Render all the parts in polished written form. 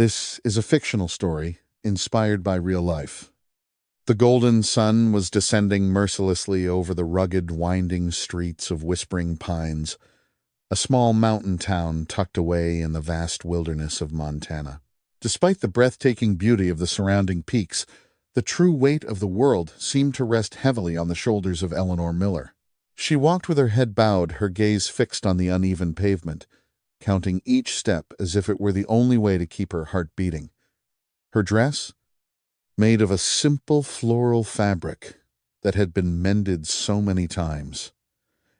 This is a fictional story inspired by real life. The golden sun was descending mercilessly over the rugged, winding streets of Whispering Pines, a small mountain town tucked away in the vast wilderness of Montana. Despite the breathtaking beauty of the surrounding peaks, the true weight of the world seemed to rest heavily on the shoulders of Eleanor Miller. She walked with her head bowed, her gaze fixed on the uneven pavement, counting each step as if it were the only way to keep her heart beating. Her dress, made of a simple floral fabric that had been mended so many times.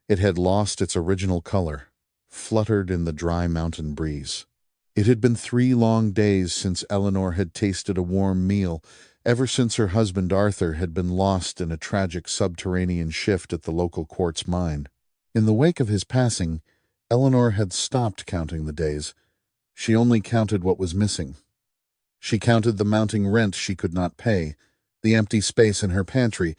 It had lost its original color, fluttered in the dry mountain breeze. It had been 3 long days since Eleanor had tasted a warm meal, ever since her husband Arthur had been lost in a tragic subterranean shift at the local quartz mine. In the wake of his passing, Eleanor had stopped counting the days. She only counted what was missing. She counted the mounting rent she could not pay, the empty space in her pantry,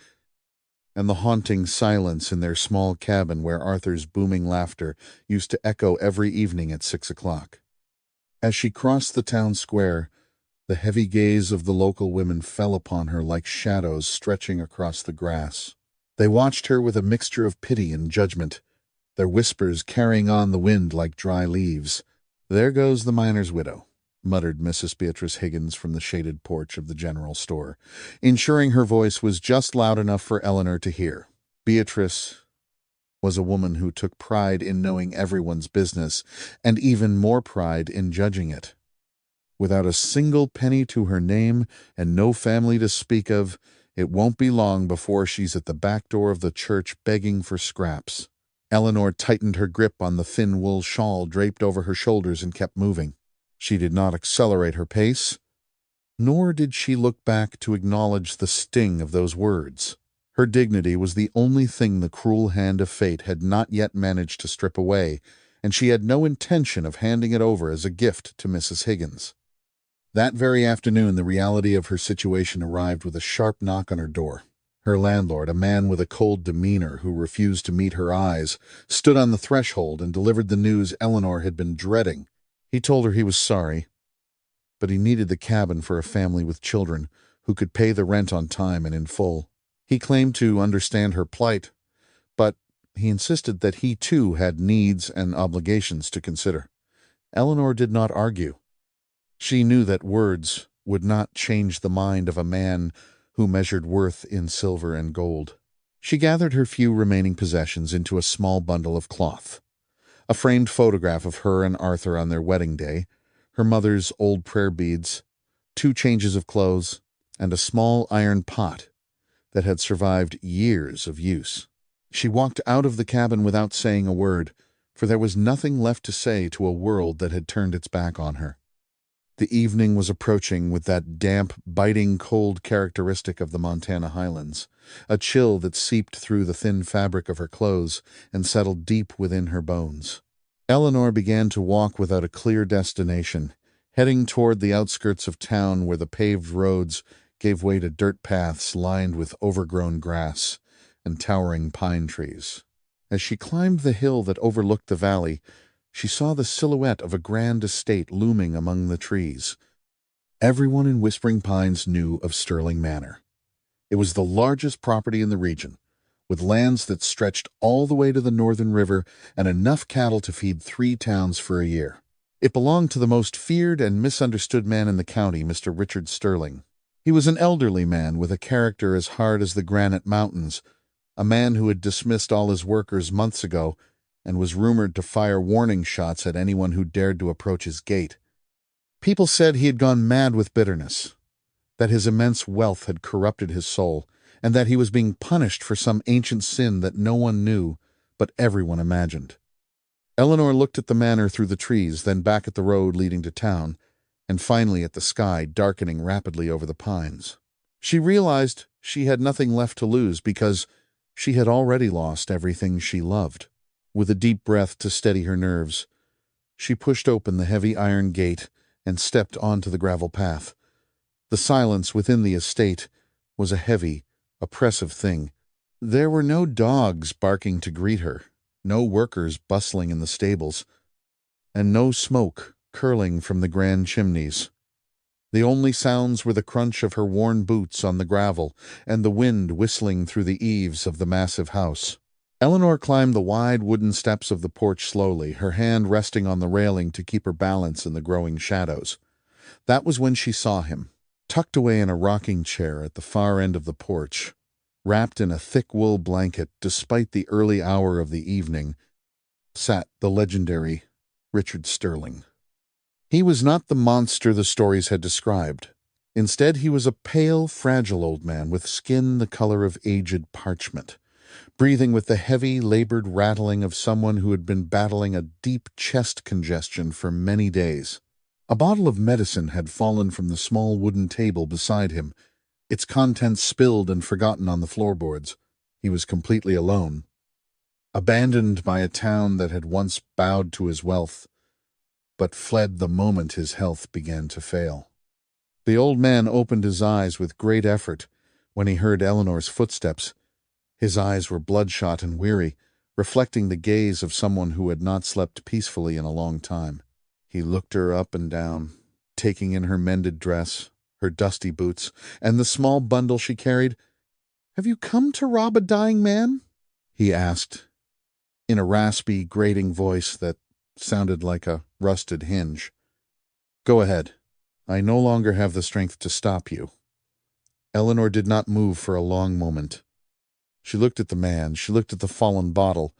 and the haunting silence in their small cabin where Arthur's booming laughter used to echo every evening at 6 o'clock. As she crossed the town square, the heavy gaze of the local women fell upon her like shadows stretching across the grass. They watched her with a mixture of pity and judgment, their whispers carrying on the wind like dry leaves. "There goes the miner's widow," muttered Mrs. Beatrice Higgins from the shaded porch of the general store, ensuring her voice was just loud enough for Eleanor to hear. Beatrice was a woman who took pride in knowing everyone's business, and even more pride in judging it. Without a single penny to her name and no family to speak of, it won't be long before she's at the back door of the church begging for scraps. Eleanor tightened her grip on the thin wool shawl draped over her shoulders and kept moving. She did not accelerate her pace, nor did she look back to acknowledge the sting of those words. Her dignity was the only thing the cruel hand of fate had not yet managed to strip away, and she had no intention of handing it over as a gift to Mrs. Higgins. That very afternoon, the reality of her situation arrived with a sharp knock on her door. Her landlord, a man with a cold demeanor who refused to meet her eyes, stood on the threshold and delivered the news Eleanor had been dreading. He told her he was sorry, but he needed the cabin for a family with children who could pay the rent on time and in full. He claimed to understand her plight, but he insisted that he too had needs and obligations to consider. Eleanor did not argue. She knew that words would not change the mind of a man who measured worth in silver and gold. She gathered her few remaining possessions into a small bundle of cloth. A framed photograph of her and Arthur on their wedding day, her mother's old prayer beads, 2 changes of clothes, and a small iron pot that had survived years of use. She walked out of the cabin without saying a word, for there was nothing left to say to a world that had turned its back on her. The evening was approaching with that damp, biting cold characteristic of the Montana highlands, a chill that seeped through the thin fabric of her clothes and settled deep within her bones. Eleanor began to walk without a clear destination, heading toward the outskirts of town where the paved roads gave way to dirt paths lined with overgrown grass and towering pine trees. As she climbed the hill that overlooked the valley, she saw the silhouette of a grand estate looming among the trees. Everyone in Whispering Pines knew of Sterling Manor. It was the largest property in the region, with lands that stretched all the way to the northern river and enough cattle to feed 3 towns for a year. It belonged to the most feared and misunderstood man in the county, Mr. Richard Sterling. He was an elderly man with a character as hard as the granite mountains, a man who had dismissed all his workers months ago and was rumored to fire warning shots at anyone who dared to approach his gate. People said he had gone mad with bitterness, that his immense wealth had corrupted his soul, and that he was being punished for some ancient sin that no one knew, but everyone imagined. Eleanor looked at the manor through the trees, then back at the road leading to town, and finally at the sky darkening rapidly over the pines. She realized she had nothing left to lose because she had already lost everything she loved. With a deep breath to steady her nerves, she pushed open the heavy iron gate and stepped onto the gravel path. The silence within the estate was a heavy, oppressive thing. There were no dogs barking to greet her, no workers bustling in the stables, and no smoke curling from the grand chimneys. The only sounds were the crunch of her worn boots on the gravel and the wind whistling through the eaves of the massive house. Eleanor climbed the wide wooden steps of the porch slowly, her hand resting on the railing to keep her balance in the growing shadows. That was when she saw him, tucked away in a rocking chair at the far end of the porch. Wrapped in a thick wool blanket, despite the early hour of the evening, sat the legendary Richard Sterling. He was not the monster the stories had described. Instead, he was a pale, fragile old man with skin the color of aged parchment, breathing with the heavy, labored rattling of someone who had been battling a deep chest congestion for many days. A bottle of medicine had fallen from the small wooden table beside him, its contents spilled and forgotten on the floorboards. He was completely alone, abandoned by a town that had once bowed to his wealth, but fled the moment his health began to fail. The old man opened his eyes with great effort when he heard Eleanor's footsteps. His eyes were bloodshot and weary, reflecting the gaze of someone who had not slept peacefully in a long time. He looked her up and down, taking in her mended dress, her dusty boots, and the small bundle she carried. "Have you come to rob a dying man?" he asked, in a raspy, grating voice that sounded like a rusted hinge. "Go ahead. I no longer have the strength to stop you." Eleanor did not move for a long moment. She looked at the man, she looked at the fallen bottle,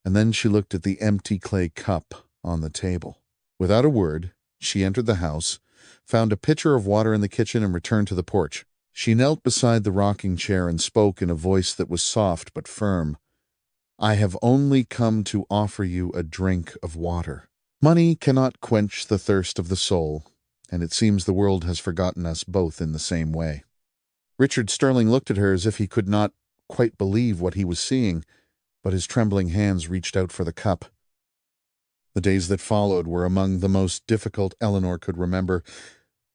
and then she looked at the empty clay cup on the table. Without a word, she entered the house, found a pitcher of water in the kitchen, and returned to the porch. She knelt beside the rocking chair and spoke in a voice that was soft but firm. "I have only come to offer you a drink of water. Money cannot quench the thirst of the soul, and it seems the world has forgotten us both in the same way." Richard Sterling looked at her as if he could not quite believe what he was seeing, but his trembling hands reached out for the cup. The days that followed were among the most difficult Eleanor could remember,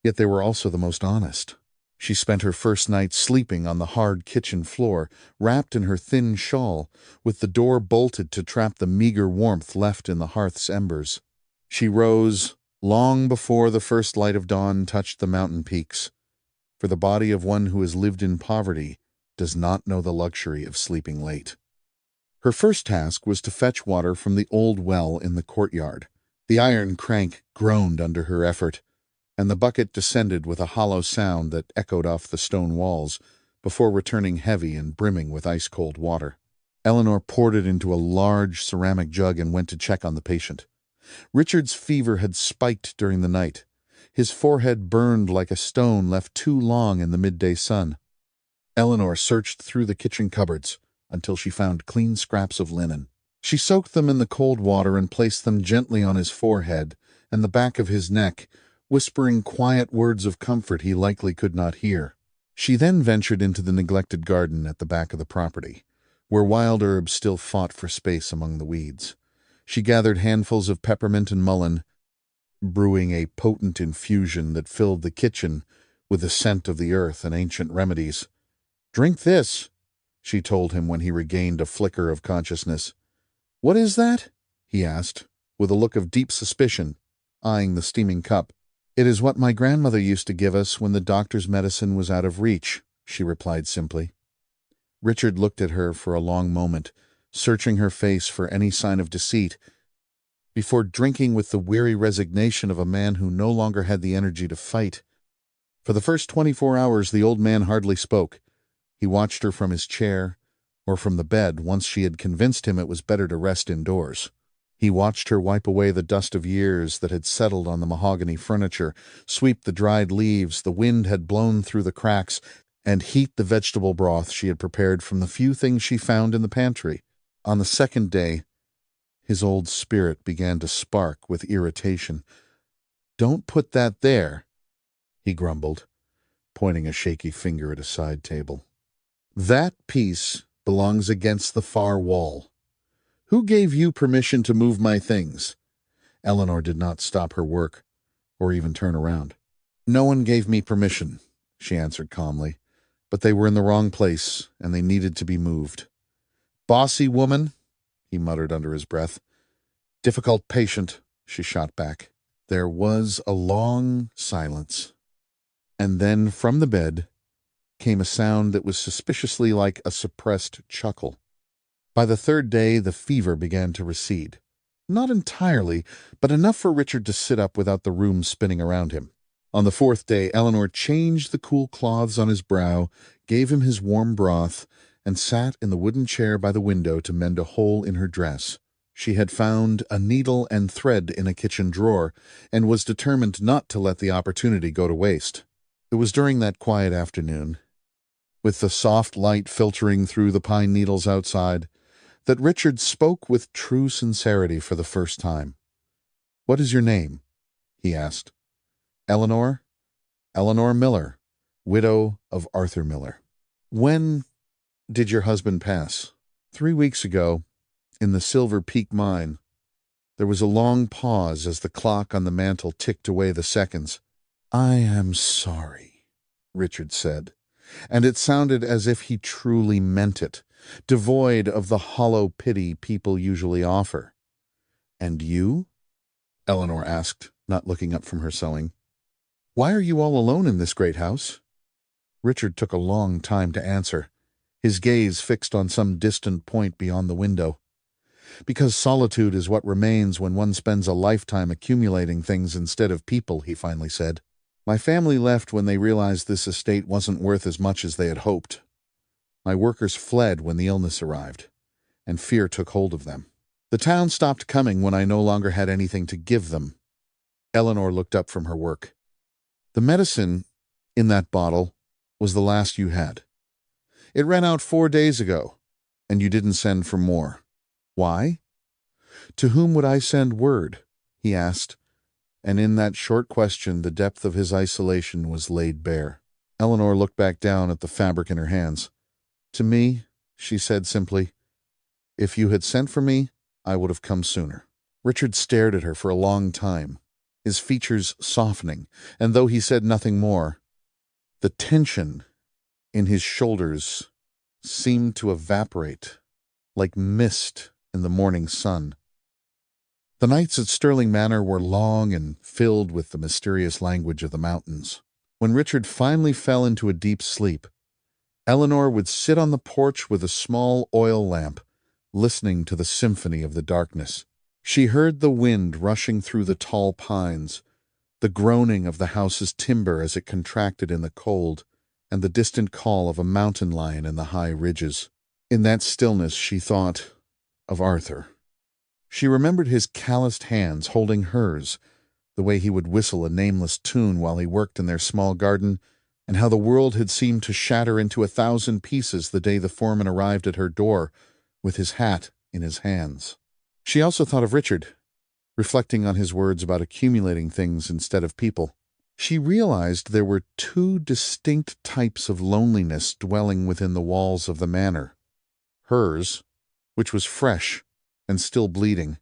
yet they were also the most honest. She spent her first night sleeping on the hard kitchen floor, wrapped in her thin shawl, with the door bolted to trap the meager warmth left in the hearth's embers. She rose long before the first light of dawn touched the mountain peaks, for the body of one who has lived in poverty does not know the luxury of sleeping late. Her first task was to fetch water from the old well in the courtyard. The iron crank groaned under her effort, and the bucket descended with a hollow sound that echoed off the stone walls, before returning heavy and brimming with ice-cold water. Eleanor poured it into a large ceramic jug and went to check on the patient. Richard's fever had spiked during the night. His forehead burned like a stone left too long in the midday sun. Eleanor searched through the kitchen cupboards until she found clean scraps of linen. She soaked them in the cold water and placed them gently on his forehead and the back of his neck, whispering quiet words of comfort he likely could not hear. She then ventured into the neglected garden at the back of the property, where wild herbs still fought for space among the weeds. She gathered handfuls of peppermint and mullein, brewing a potent infusion that filled the kitchen with the scent of the earth and ancient remedies. "Drink this," she told him when he regained a flicker of consciousness. "What is that?" he asked, with a look of deep suspicion, eyeing the steaming cup. "It is what my grandmother used to give us when the doctor's medicine was out of reach," she replied simply. Richard looked at her for a long moment, searching her face for any sign of deceit, before drinking with the weary resignation of a man who no longer had the energy to fight. For the first 24 hours, the old man hardly spoke. He watched her from his chair, or from the bed, once she had convinced him it was better to rest indoors. He watched her wipe away the dust of years that had settled on the mahogany furniture, sweep the dried leaves the wind had blown through the cracks, and heat the vegetable broth she had prepared from the few things she found in the pantry. On the second day, his old spirit began to spark with irritation. "Don't put that there," he grumbled, pointing a shaky finger at a side table. "That piece belongs against the far wall. Who gave you permission to move my things?" Eleanor did not stop her work, or even turn around. "No one gave me permission," she answered calmly, "but they were in the wrong place, and they needed to be moved." "Bossy woman," he muttered under his breath. "Difficult patient," she shot back. There was a long silence. And then from the bed came a sound that was suspiciously like a suppressed chuckle. By the third day, the fever began to recede. Not entirely, but enough for Richard to sit up without the room spinning around him. On the fourth day, Eleanor changed the cool cloths on his brow, gave him his warm broth, and sat in the wooden chair by the window to mend a hole in her dress. She had found a needle and thread in a kitchen drawer, and was determined not to let the opportunity go to waste. It was during that quiet afternoon, with the soft light filtering through the pine needles outside, that Richard spoke with true sincerity for the first time. "What is your name?" he asked. "Eleanor? Eleanor Miller, widow of Arthur Miller." "When did your husband pass?" "3 weeks ago, in the Silver Peak mine." There was a long pause as the clock on the mantel ticked away the seconds. "I am sorry," Richard said, and it sounded as if he truly meant it, devoid of the hollow pity people usually offer. "And you?" Eleanor asked, not looking up from her sewing. "Why are you all alone in this great house?" Richard took a long time to answer, his gaze fixed on some distant point beyond the window. "Because solitude is what remains when one spends a lifetime accumulating things instead of people," he finally said. "My family left when they realized this estate wasn't worth as much as they had hoped. My workers fled when the illness arrived, and fear took hold of them. The town stopped coming when I no longer had anything to give them." Eleanor looked up from her work. "The medicine in that bottle was the last you had. It ran out 4 days ago, and you didn't send for more. Why?" "To whom would I send word?" he asked, and in that short question the depth of his isolation was laid bare. Eleanor looked back down at the fabric in her hands. "To me," she said simply. "If you had sent for me, I would have come sooner." Richard stared at her for a long time, his features softening, and though he said nothing more, the tension in his shoulders seemed to evaporate like mist in the morning sun. The nights at Stirling Manor were long and filled with the mysterious language of the mountains. When Richard finally fell into a deep sleep, Eleanor would sit on the porch with a small oil lamp, listening to the symphony of the darkness. She heard the wind rushing through the tall pines, the groaning of the house's timber as it contracted in the cold, and the distant call of a mountain lion in the high ridges. In that stillness she thought of Arthur. She remembered his calloused hands holding hers, the way he would whistle a nameless tune while he worked in their small garden, and how the world had seemed to shatter into 1,000 pieces the day the foreman arrived at her door with his hat in his hands. She also thought of Richard, reflecting on his words about accumulating things instead of people. She realized there were 2 distinct types of loneliness dwelling within the walls of the manor. Hers, which was fresh and still bleeding,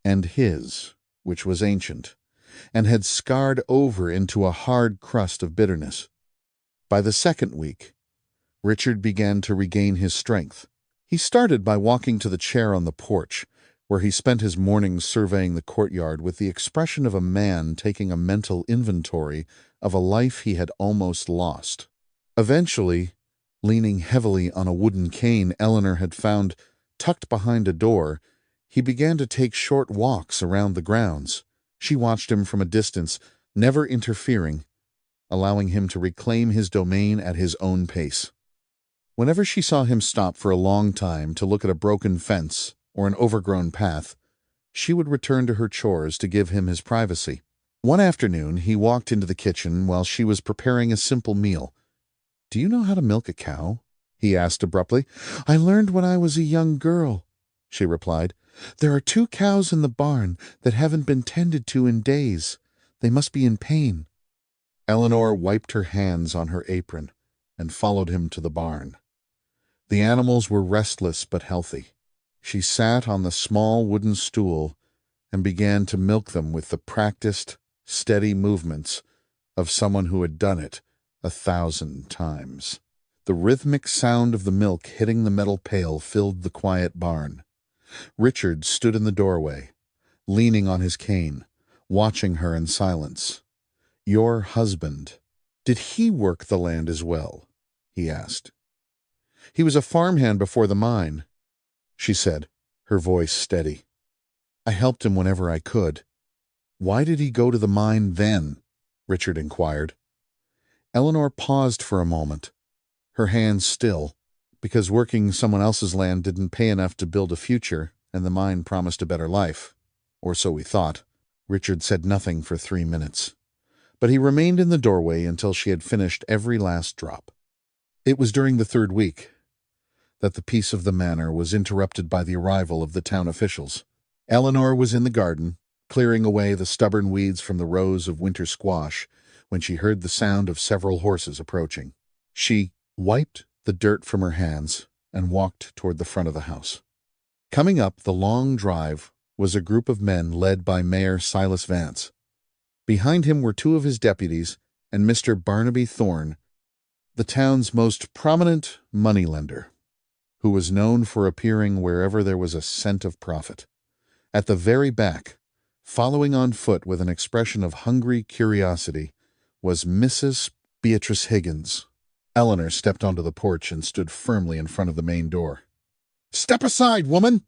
and his, which was ancient, and had scarred over into a hard crust of bitterness. By the second week, Richard began to regain his strength. He started by walking to the chair on the porch, where he spent his mornings surveying the courtyard with the expression of a man taking a mental inventory of a life he had almost lost. Eventually, leaning heavily on a wooden cane Eleanor had found tucked behind a door, he began to take short walks around the grounds. She watched him from a distance, never interfering, allowing him to reclaim his domain at his own pace. Whenever she saw him stop for a long time to look at a broken fence or an overgrown path, she would return to her chores to give him his privacy. One afternoon, he walked into the kitchen while she was preparing a simple meal. "Do you know how to milk a cow?" he asked abruptly. "I learned when I was a young girl," she replied. "There are 2 cows in the barn that haven't been tended to in days. They must be in pain." Eleanor wiped her hands on her apron and followed him to the barn. The animals were restless but healthy. She sat on the small wooden stool and began to milk them with the practiced, steady movements of someone who had done it 1,000 times. The rhythmic sound of the milk hitting the metal pail filled the quiet barn. Richard stood in the doorway, leaning on his cane, watching her in silence. "Your husband," Did he work the land as well? He asked. He was a farmhand before the mine, she said, her voice steady. I helped him whenever I could. Why did he go to the mine then? Richard inquired. Eleanor paused for a moment, her hands still, because working someone else's land didn't pay enough to build a future, and the mine promised a better life. Or so we thought. Richard said nothing for 3 minutes, but he remained in the doorway until she had finished every last drop. It was during the 3rd week that the peace of the manor was interrupted by the arrival of the town officials. Eleanor was in the garden, clearing away the stubborn weeds from the rows of winter squash, when she heard the sound of several horses approaching. She wiped the dirt from her hands and walked toward the front of the house. Coming up the long drive was a group of men led by Mayor Silas Vance. Behind him were 2 of his deputies and Mr. Barnaby Thorne, the town's most prominent moneylender, who was known for appearing wherever there was a scent of profit. At the very back, following on foot with an expression of hungry curiosity, was Mrs. Beatrice Higgins. Eleanor stepped onto the porch and stood firmly in front of the main door. "Step aside, woman!"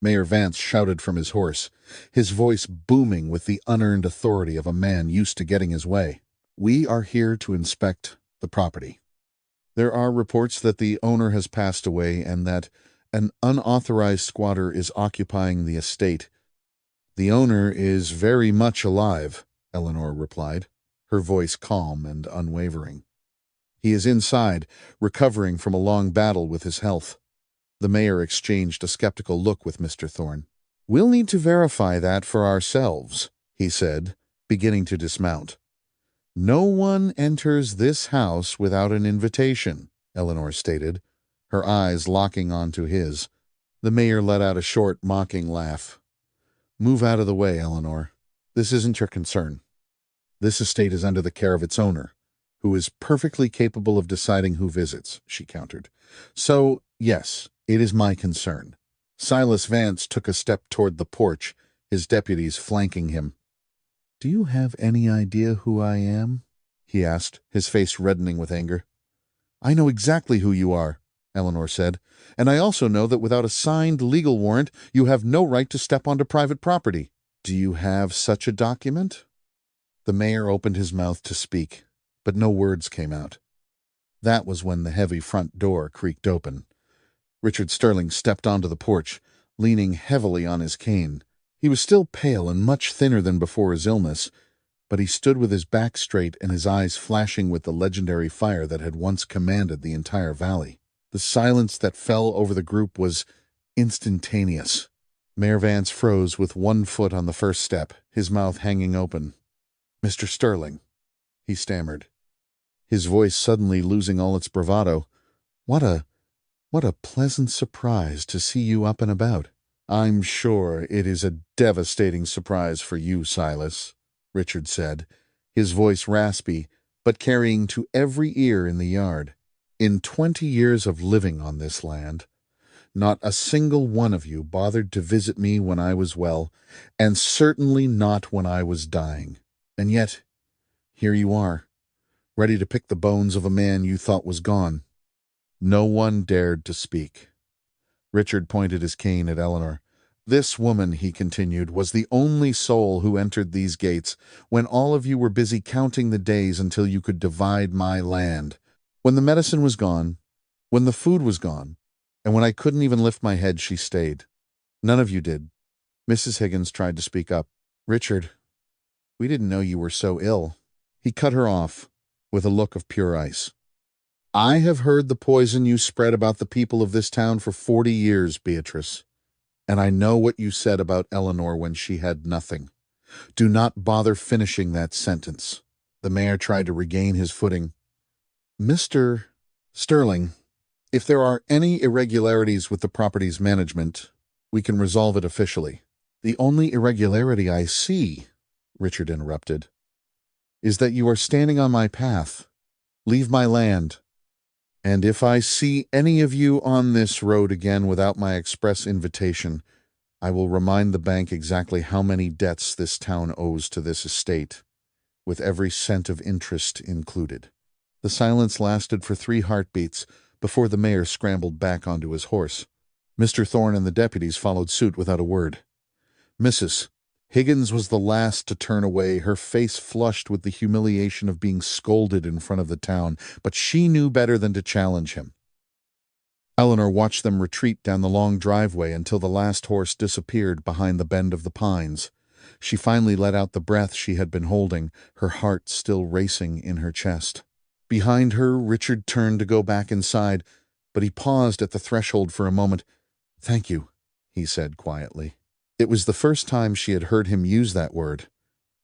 Mayor Vance shouted from his horse, his voice booming with the unearned authority of a man used to getting his way. "We are here to inspect the property. There are reports that the owner has passed away and that an unauthorized squatter is occupying the estate." "The owner is very much alive," Eleanor replied, her voice calm and unwavering. "He is inside, recovering from a long battle with his health." The mayor exchanged a skeptical look with Mr. Thorne. "We'll need to verify that for ourselves," he said, beginning to dismount. "No one enters this house without an invitation," Eleanor stated, her eyes locking onto his. The mayor let out a short, mocking laugh. "Move out of the way, Eleanor. This isn't your concern. This estate is under the care of its owner, who is perfectly capable of deciding who visits," she countered. "So, yes, it is my concern." Silas Vance took a step toward the porch, his deputies flanking him. "Do you have any idea who I am?" he asked, his face reddening with anger. "I know exactly who you are," Eleanor said, "and I also know that without a signed legal warrant, you have no right to step onto private property." "Do you have such a document?" The mayor opened his mouth to speak, but no words came out. That was when the heavy front door creaked open. Richard Sterling stepped onto the porch, leaning heavily on his cane. He was still pale and much thinner than before his illness, but he stood with his back straight and his eyes flashing with the legendary fire that had once commanded the entire valley. The silence that fell over the group was instantaneous. Mayor Vance froze with one foot on the first step, his mouth hanging open. "Mr. Sterling," he stammered, his voice suddenly losing all its bravado. What a pleasant surprise to see you up and about." "I'm sure it is a devastating surprise for you, Silas," Richard said, his voice raspy, but carrying to every ear in the yard. "In 20 years of living on this land, not a single one of you bothered to visit me when I was well, and certainly not when I was dying. And yet, here you are, ready to pick the bones of a man you thought was gone." No one dared to speak. Richard pointed his cane at Eleanor. "This woman," he continued, "was the only soul who entered these gates when all of you were busy counting the days until you could divide my land. When the medicine was gone, when the food was gone, and when I couldn't even lift my head, she stayed. None of you did." Mrs. Higgins tried to speak up. "Richard, we didn't know you were so ill." He cut her off with a look of pure ice. "I have heard the poison you spread about the people of this town for 40 years, Beatrice. And I know what you said about Eleanor when she had nothing. Do not bother finishing that sentence." The mayor tried to regain his footing. "Mr. Sterling, if there are any irregularities with the property's management, we can resolve it officially." "The only irregularity I see," Richard interrupted, "is that you are standing on my path. Leave my land. And if I see any of you on this road again without my express invitation, I will remind the bank exactly how many debts this town owes to this estate, with every cent of interest included. The silence lasted for 3 heartbeats before the mayor scrambled back onto his horse. Mr. Thorne and the deputies followed suit without a word. Mrs. Higgins was the last to turn away, her face flushed with the humiliation of being scolded in front of the town, but she knew better than to challenge him. Eleanor watched them retreat down the long driveway until the last horse disappeared behind the bend of the pines. She finally let out the breath she had been holding, her heart still racing in her chest. Behind her, Richard turned to go back inside, but he paused at the threshold for a moment. "Thank you," he said quietly. It was the first time she had heard him use that word,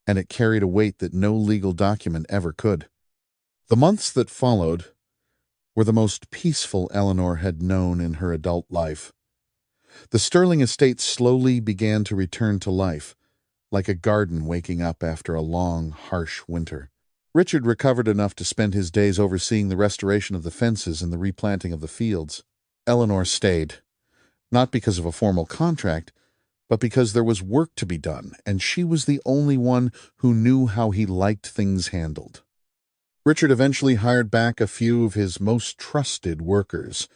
and it carried a weight that no legal document ever could. The months that followed were the most peaceful Eleanor had known in her adult life. The Sterling estate slowly began to return to life, like a garden waking up after a long, harsh winter. Richard recovered enough to spend his days overseeing the restoration of the fences and the replanting of the fields. Eleanor stayed, not because of a formal contract, but because there was work to be done, and she was the only one who knew how he liked things handled. Richard eventually hired back a few of his most trusted workers,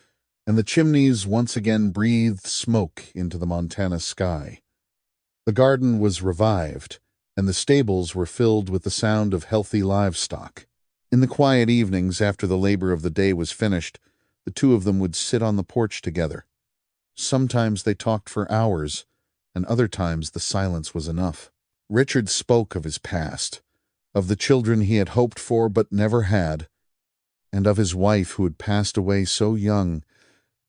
and the chimneys once again breathed smoke into the Montana sky. The garden was revived, and the stables were filled with the sound of healthy livestock. In the quiet evenings after the labor of the day was finished, the two of them would sit on the porch together. Sometimes they talked for hours, and other times the silence was enough. Richard spoke of his past, of the children he had hoped for but never had, and of his wife who had passed away so young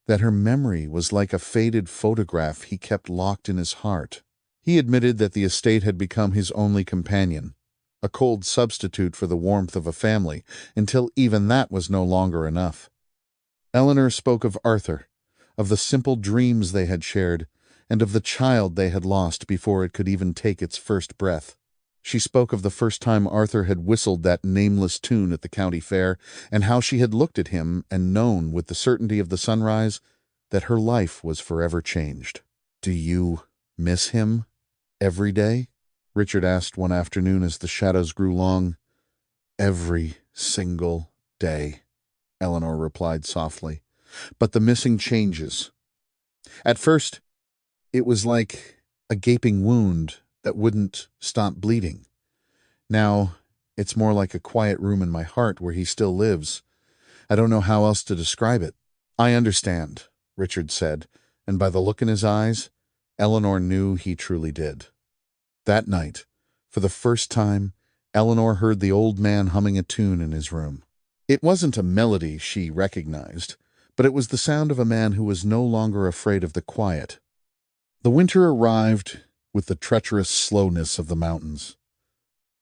that her memory was like a faded photograph he kept locked in his heart. He admitted that the estate had become his only companion, a cold substitute for the warmth of a family, until even that was no longer enough. Eleanor spoke of Arthur, of the simple dreams they had shared, and of the child they had lost before it could even take its first breath. She spoke of the first time Arthur had whistled that nameless tune at the county fair, and how she had looked at him and known with the certainty of the sunrise that her life was forever changed. "Do you miss him every day?" Richard asked one afternoon as the shadows grew long. "Every single day," Eleanor replied softly. "But the missing changes. At first, it was like a gaping wound that wouldn't stop bleeding. Now, it's more like a quiet room in my heart where he still lives. I don't know how else to describe it." "I understand," Richard said, and by the look in his eyes, Eleanor knew he truly did. That night, for the first time, Eleanor heard the old man humming a tune in his room. It wasn't a melody she recognized, but it was the sound of a man who was no longer afraid of the quiet. The winter arrived with the treacherous slowness of the mountains.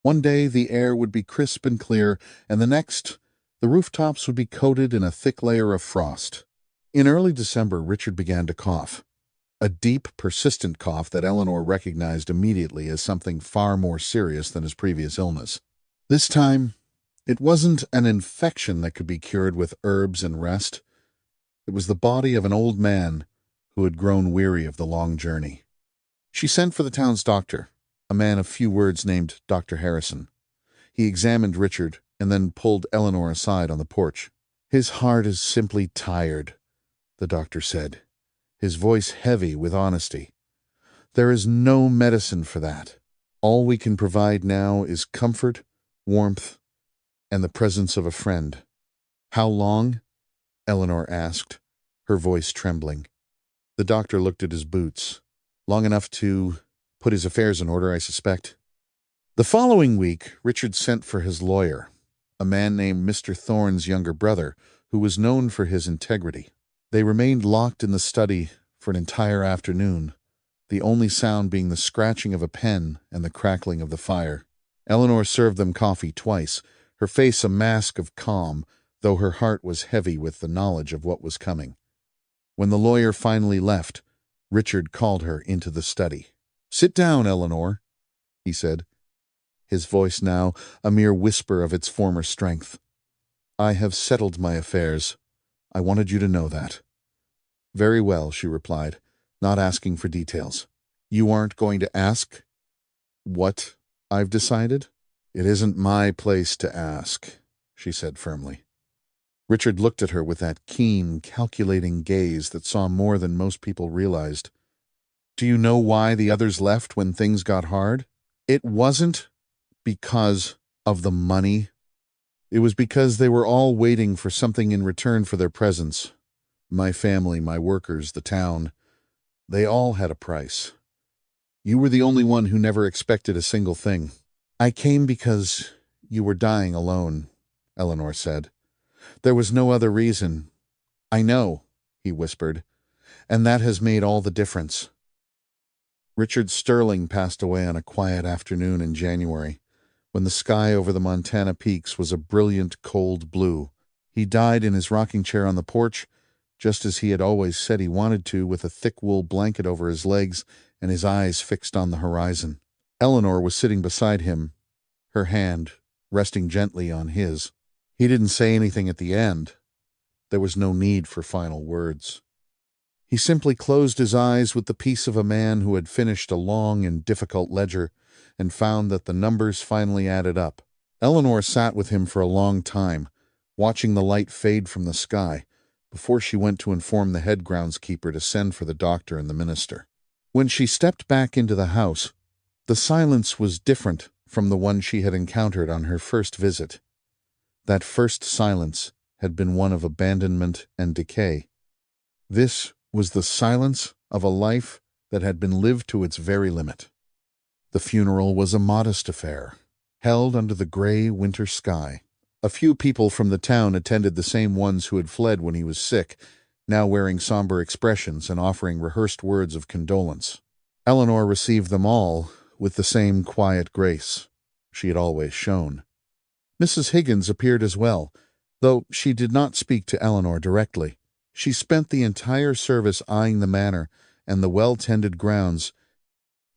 One day the air would be crisp and clear, and the next, the rooftops would be coated in a thick layer of frost. In early December, Richard began to cough. A deep, persistent cough that Eleanor recognized immediately as something far more serious than his previous illness. This time, it wasn't an infection that could be cured with herbs and rest. It was the body of an old man who had grown weary of the long journey. She sent for the town's doctor, a man of few words named Dr. Harrison. He examined Richard and then pulled Eleanor aside on the porch. "His heart is simply tired," the doctor said, his voice heavy with honesty. "There is no medicine for that. All we can provide now is comfort, warmth, and the presence of a friend." "How long?" Eleanor asked, her voice trembling. The doctor looked at his boots. "Long enough to put his affairs in order, I suspect." The following week, Richard sent for his lawyer, a man named Mr. Thorne's younger brother, who was known for his integrity. They remained locked in the study for an entire afternoon, the only sound being the scratching of a pen and the crackling of the fire. Eleanor served them coffee twice, her face a mask of calm, though her heart was heavy with the knowledge of what was coming. When the lawyer finally left, Richard called her into the study. "Sit down, Eleanor," he said, his voice now a mere whisper of its former strength. "I have settled my affairs. I wanted you to know that." "Very well," she replied, not asking for details. "You aren't going to ask what I've decided?" It isn't my place to ask, she said firmly. Richard looked at her with that keen, calculating gaze that saw more than most people realized. Do you know why the others left when things got hard? It wasn't because of the money. It was because they were all waiting for something in return for their presence. My family, my workers, the town, they all had a price. You were the only one who never expected a single thing. I came because you were dying alone, Eleanor said. There was no other reason. I know, he whispered, and that has made all the difference. Richard Sterling passed away on a quiet afternoon in January, when the sky over the Montana peaks was a brilliant, cold blue. He died in his rocking chair on the porch, just as he had always said he wanted to, with a thick wool blanket over his legs and his eyes fixed on the horizon. Eleanor was sitting beside him, her hand resting gently on his. He didn't say anything at the end. There was no need for final words. He simply closed his eyes with the peace of a man who had finished a long and difficult ledger and found that the numbers finally added up. Eleanor sat with him for a long time, watching the light fade from the sky, before she went to inform the head groundskeeper to send for the doctor and the minister. When she stepped back into the house, the silence was different from the one she had encountered on her first visit. That first silence had been one of abandonment and decay. This was the silence of a life that had been lived to its very limit. The funeral was a modest affair, held under the gray winter sky. A few people from the town attended, the same ones who had fled when he was sick, now wearing somber expressions and offering rehearsed words of condolence. Eleanor received them all with the same quiet grace she had always shown. Mrs. Higgins appeared as well, though she did not speak to Eleanor directly. She spent the entire service eyeing the manor and the well-tended grounds,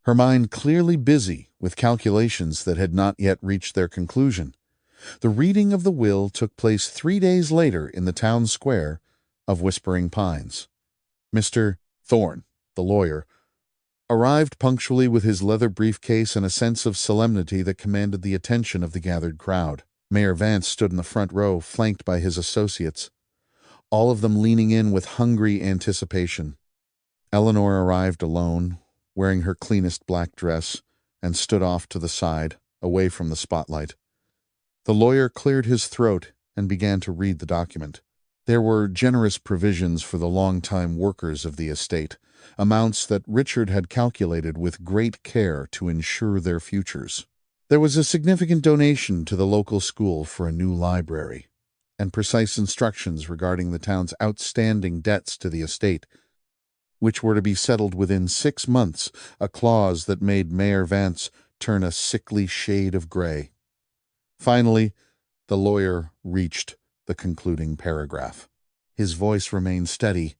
her mind clearly busy with calculations that had not yet reached their conclusion. The reading of the will took place 3 days later in the town square of Whispering Pines. Mr. Thorne, the lawyer, arrived punctually with his leather briefcase and a sense of solemnity that commanded the attention of the gathered crowd. Mayor Vance stood in the front row, flanked by his associates, all of them leaning in with hungry anticipation. Eleanor arrived alone, wearing her cleanest black dress, and stood off to the side, away from the spotlight. The lawyer cleared his throat and began to read the document. There were generous provisions for the long-time workers of the estate, amounts that Richard had calculated with great care to ensure their futures. There was a significant donation to the local school for a new library, and precise instructions regarding the town's outstanding debts to the estate, which were to be settled within 6 months, a clause that made Mayor Vance turn a sickly shade of gray. Finally, the lawyer reached the concluding paragraph. His voice remained steady,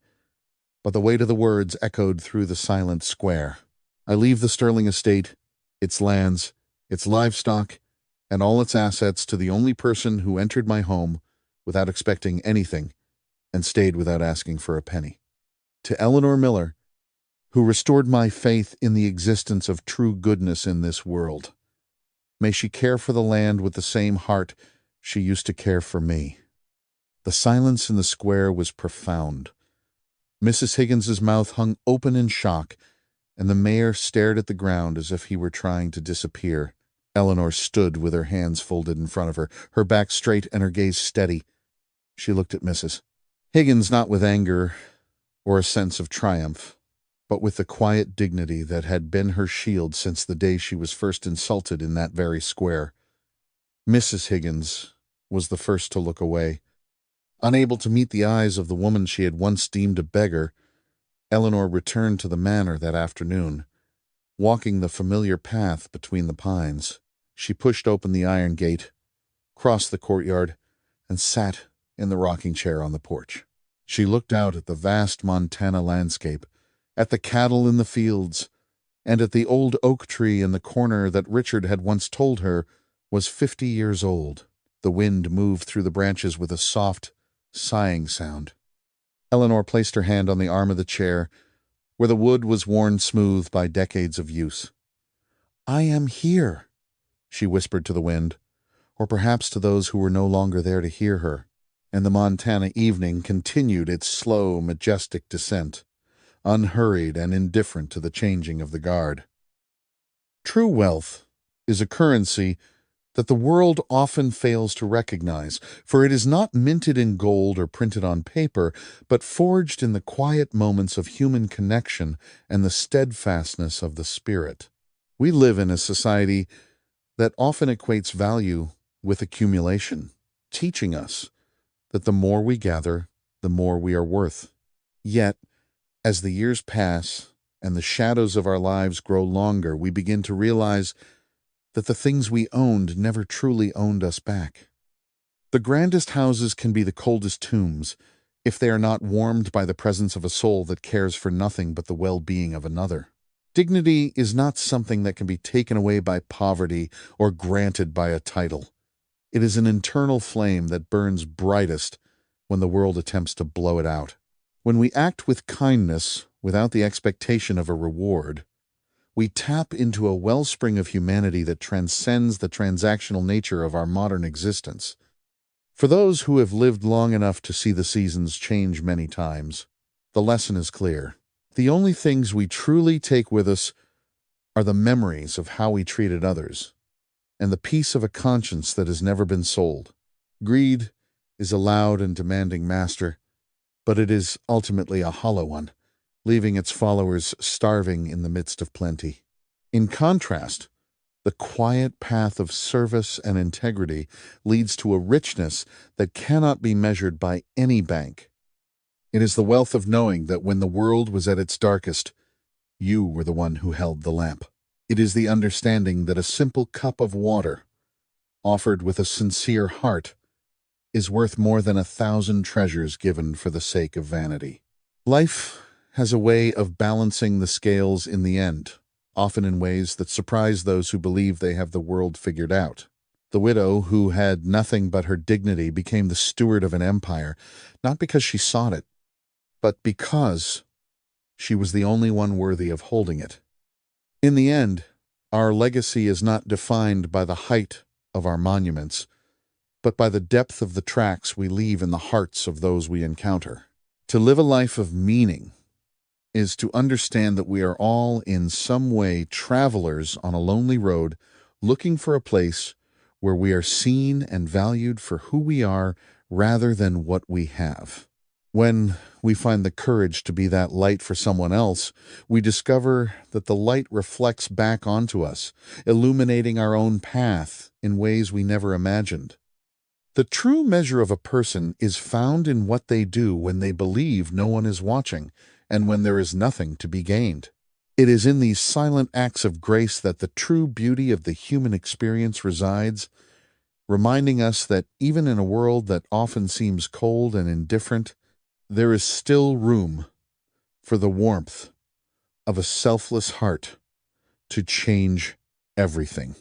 but the weight of the words echoed through the silent square. I leave the Sterling estate, its lands, its livestock, and all its assets to the only person who entered my home without expecting anything and stayed without asking for a penny. To Eleanor Miller, who restored my faith in the existence of true goodness in this world. May she care for the land with the same heart she used to care for me. The silence in the square was profound. Mrs. Higgins's mouth hung open in shock, and the mayor stared at the ground as if he were trying to disappear. Eleanor stood with her hands folded in front of her, her back straight and her gaze steady. She looked at Mrs. Higgins not with anger or a sense of triumph, but with the quiet dignity that had been her shield since the day she was first insulted in that very square. Mrs. Higgins was the first to look away. Unable to meet the eyes of the woman she had once deemed a beggar, Eleanor returned to the manor that afternoon, walking the familiar path between the pines. She pushed open the iron gate, crossed the courtyard, and sat in the rocking chair on the porch. She looked out at the vast Montana landscape, at the cattle in the fields, and at the old oak tree in the corner that Richard had once told her was 50 years old. The wind moved through the branches with a soft, sighing sound. Eleanor placed her hand on the arm of the chair, where the wood was worn smooth by decades of use. I am here, she whispered to the wind, or perhaps to those who were no longer there to hear her. And the Montana evening continued its slow, majestic descent, unhurried and indifferent to the changing of the guard. True wealth is a currency that the world often fails to recognize, for it is not minted in gold or printed on paper, but forged in the quiet moments of human connection and the steadfastness of the spirit. We live in a society that often equates value with accumulation, teaching us that the more we gather, the more we are worth. Yet, as the years pass and the shadows of our lives grow longer, we begin to realize that the things we owned never truly owned us back. The grandest houses can be the coldest tombs if they are not warmed by the presence of a soul that cares for nothing but the well-being of another. Dignity is not something that can be taken away by poverty or granted by a title. It is an internal flame that burns brightest when the world attempts to blow it out. When we act with kindness without the expectation of a reward, we tap into a wellspring of humanity that transcends the transactional nature of our modern existence. For those who have lived long enough to see the seasons change many times, the lesson is clear. The only things we truly take with us are the memories of how we treated others, and the peace of a conscience that has never been sold. Greed is a loud and demanding master, but it is ultimately a hollow one, leaving its followers starving in the midst of plenty. In contrast, the quiet path of service and integrity leads to a richness that cannot be measured by any bank. It is the wealth of knowing that when the world was at its darkest, you were the one who held the lamp. It is the understanding that a simple cup of water, offered with a sincere heart, is worth more than 1,000 treasures given for the sake of vanity. Life has a way of balancing the scales in the end, often in ways that surprise those who believe they have the world figured out. The widow, who had nothing but her dignity, became the steward of an empire, not because she sought it, but because she was the only one worthy of holding it. In the end, our legacy is not defined by the height of our monuments, but by the depth of the tracks we leave in the hearts of those we encounter. To live a life of meaning is to understand that we are all in some way travelers on a lonely road, looking for a place where we are seen and valued for who we are rather than what we have. When we find the courage to be that light for someone else, we discover that the light reflects back onto us, illuminating our own path in ways we never imagined. The true measure of a person is found in what they do when they believe no one is watching and when there is nothing to be gained. It is in these silent acts of grace that the true beauty of the human experience resides, reminding us that even in a world that often seems cold and indifferent, there is still room for the warmth of a selfless heart to change everything.